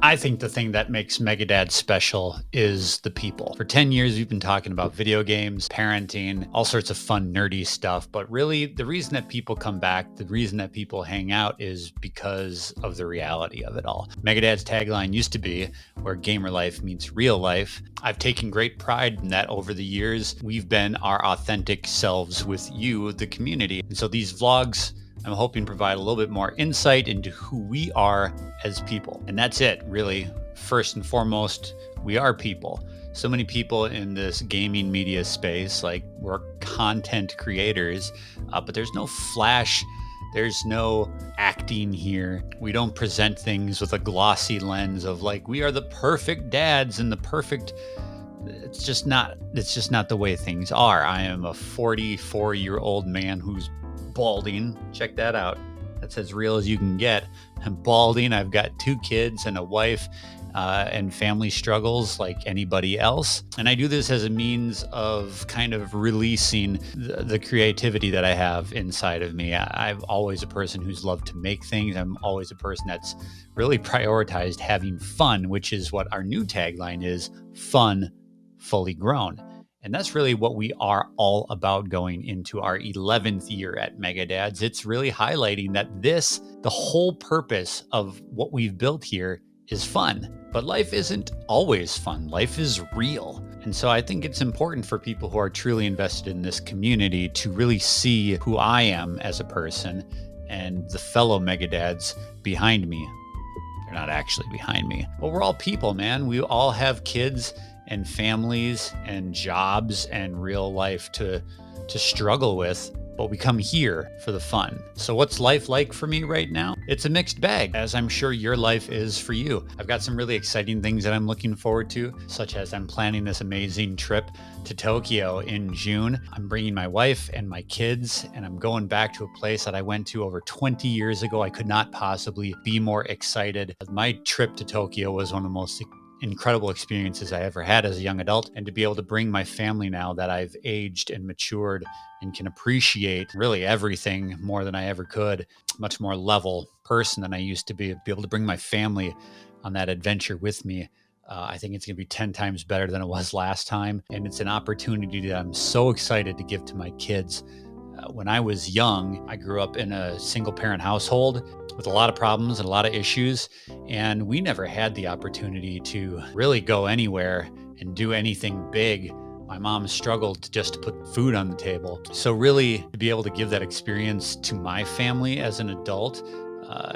I think the thing that makes Megadad special is the people. For 10 years, we've been talking about video games, parenting, all sorts of fun, nerdy stuff. But really, the reason that people come back, the reason that people hang out is because of the reality of it all. Megadad's tagline used to be, where gamer life meets real life. I've taken great pride in that over the years. We've been our authentic selves with you, the community. And so these vlogs, I'm hoping provide a little bit more insight into who we are as people. And that's it, really. First and foremost, we are people. So many people in this gaming media space, like we're content creators, but there's no flash, there's no acting here. We don't present things with a glossy lens of like, we are the perfect dads and the perfect. It's just not the way things are. I am a 44-year-old man who's balding. Check that out. That's as real as you can get. I'm balding. I've got 2 kids and a wife and family struggles like anybody else. And I do this as a means of kind of releasing the creativity that I have inside of me. I'm always a person who's loved to make things. I'm always a person that's really prioritized having fun, which is what our new tagline is: fun, fully grown. And that's really what we are all about going into our 11th year at Megadads. It's really highlighting that the whole purpose of what we've built here is fun. But life isn't always fun. Life is real. And so I think it's important for people who are truly invested in this community to really see who I am as a person and the fellow Megadads behind me. They're not actually behind me. But we're all people, man. We all have kids and families and jobs and real life to struggle with, but we come here for the fun. So what's life like for me right now? It's a mixed bag, as I'm sure your life is for you. I've got some really exciting things that I'm looking forward to, such as I'm planning this amazing trip to Tokyo in June. I'm bringing my wife and my kids, and I'm going back to a place that I went to over 20 years ago. I could not possibly be more excited. My trip to Tokyo was one of the most incredible experiences I ever had as a young adult, and to be able to bring my family now that I've aged and matured and can appreciate really everything more than I ever could, much more level person than I used to be able to bring my family on that adventure with me. I think it's going to be 10 times better than it was last time. And it's an opportunity that I'm so excited to give to my kids. When I was young, I grew up in a single parent household with a lot of problems and a lot of issues. And we never had the opportunity to really go anywhere and do anything big. My mom struggled just to put food on the table. So really to be able to give that experience to my family as an adult,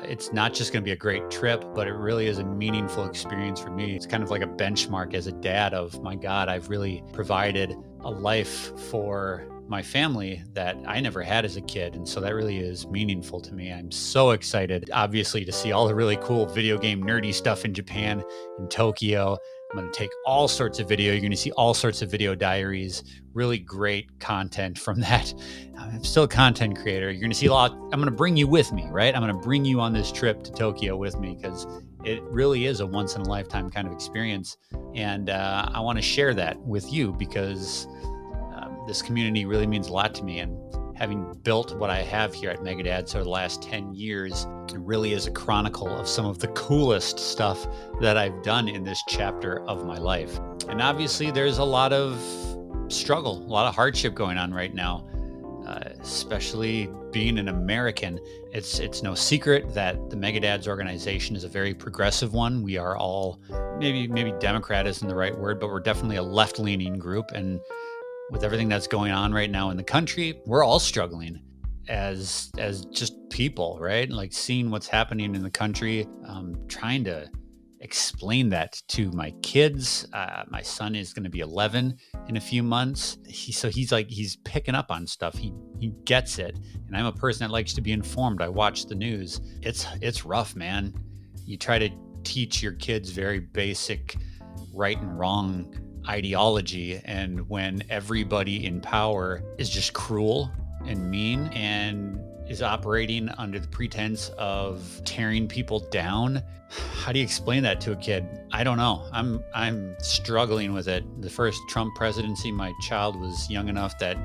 it's not just going to be a great trip, but it really is a meaningful experience for me. It's kind of like a benchmark as a dad of, my God, I've really provided a life for my family that I never had as a kid. And so that really is meaningful to me. I'm so excited, obviously, to see all the really cool video game nerdy stuff in Japan, in Tokyo. I'm going to take all sorts of video. You're going to see all sorts of video diaries, really great content from that. I'm still a content creator. You're going to see a lot. I'm going to bring you with me, right? I'm going to bring you on this trip to Tokyo with me because it really is a once in a lifetime kind of experience. And I want to share that with you because this community really means a lot to me. And having built what I have here at Megadads over the last 10 years, it really is a chronicle of some of the coolest stuff that I've done in this chapter of my life. And obviously there's a lot of struggle, a lot of hardship going on right now, especially being an American. It's no secret that the Megadads organization is a very progressive one. We are all, maybe Democrat isn't the right word, but we're definitely a left-leaning group. And with everything that's going on right now in the country, we're all struggling as just people, right? Like seeing what's happening in the country, trying to explain that to my kids. My son is going to be 11 in a few months. He's picking up on stuff. He gets it. And I'm a person that likes to be informed. I watch the news. It's rough, man. You try to teach your kids very basic right and wrong ideology, and when everybody in power is just cruel and mean and is operating under the pretense of tearing people down, how do you explain that to a kid? I don't know. I'm struggling with it. The first Trump presidency, my child was young enough that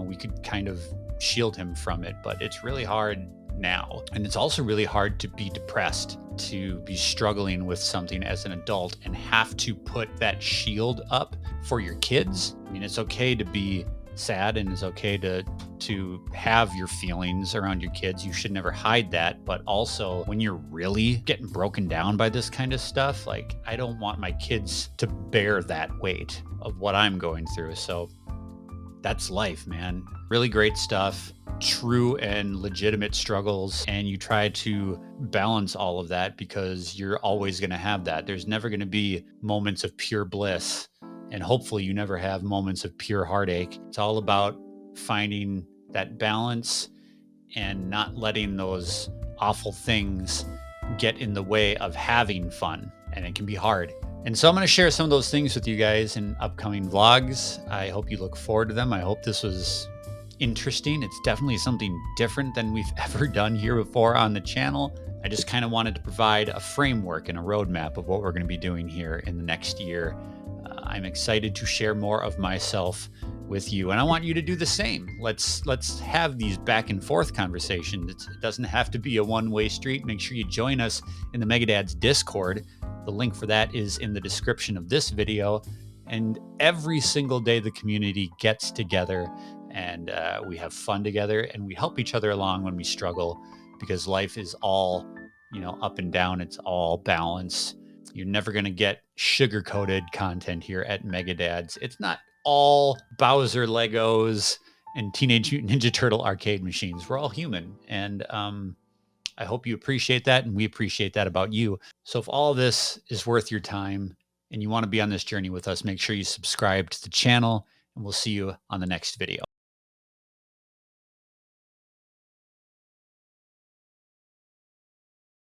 we could kind of shield him from it, but it's really hard now. And it's also really hard to be depressed, to be struggling with something as an adult and have to put that shield up for your kids. I mean, it's okay to be sad and it's okay to have your feelings around your kids. You should never hide that. But also when you're really getting broken down by this kind of stuff, like I don't want my kids to bear that weight of what I'm going through. So that's life, man. Really great stuff, true and legitimate struggles. And you try to balance all of that because you're always going to have that. There's never going to be moments of pure bliss. And hopefully you never have moments of pure heartache. It's all about finding that balance and not letting those awful things get in the way of having fun. And it can be hard. And so I'm going to share some of those things with you guys in upcoming vlogs. I hope you look forward to them. I hope this was interesting. It's definitely something different than we've ever done here before on the channel. I just kind of wanted to provide a framework and a roadmap of what we're going to be doing here in the next year. I'm excited to share more of myself with you, and I want you to do the same. Let's have these back and forth conversations. It doesn't have to be a one-way street. Make sure you join us in the Megadads Discord. The link for that is in the description of this video. And every single day, the community gets together and we have fun together and we help each other along when we struggle, because life is all, up and down. It's all balance. You're never going to get sugar-coated content here at Megadads. It's not all Bowser Legos and Teenage Mutant Ninja Turtle arcade machines. We're all human. And I hope you appreciate that, and we appreciate that about you. So if all of this is worth your time and you want to be on this journey with us, make sure you subscribe to the channel, and we'll see you on the next video.